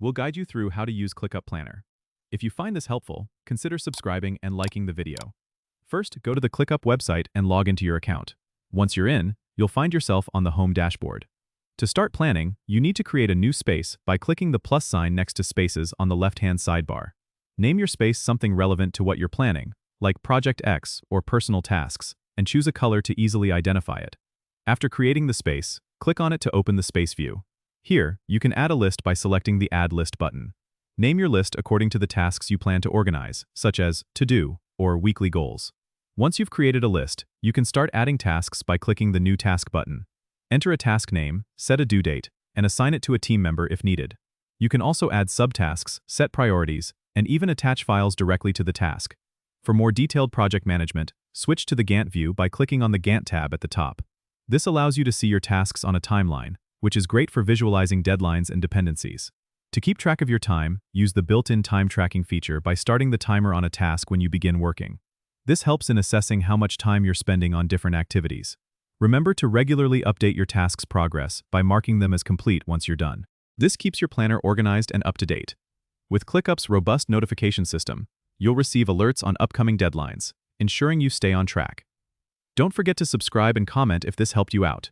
we'll guide you through how to use ClickUp Planner. If you find this helpful, consider subscribing and liking the video. First, go to the ClickUp website and log into your account. Once you're in, you'll find yourself on the home dashboard. To start planning, you need to create a new space by clicking the plus sign next to spaces on the left-hand sidebar. Name your space something relevant to what you're planning, like Project X or personal tasks, and choose a color to easily identify it. After creating the space, click on it to open the space view. Here, you can add a list by selecting the Add List button. Name your list according to the tasks you plan to organize, such as to-do or weekly goals. Once you've created a list, you can start adding tasks by clicking the New Task button. Enter a task name, set a due date, and assign it to a team member if needed. You can also add subtasks, set priorities, and even attach files directly to the task. For more detailed project management, switch to the Gantt view by clicking on the Gantt tab at the top. This allows you to see your tasks on a timeline, which is great for visualizing deadlines and dependencies. To keep track of your time, use the built-in time tracking feature by starting the timer on a task when you begin working. This helps in assessing how much time you're spending on different activities. Remember to regularly update your task's progress by marking them as complete once you're done. This keeps your planner organized and up to date. With ClickUp's robust notification system, you'll receive alerts on upcoming deadlines, ensuring you stay on track. Don't forget to subscribe and comment if this helped you out.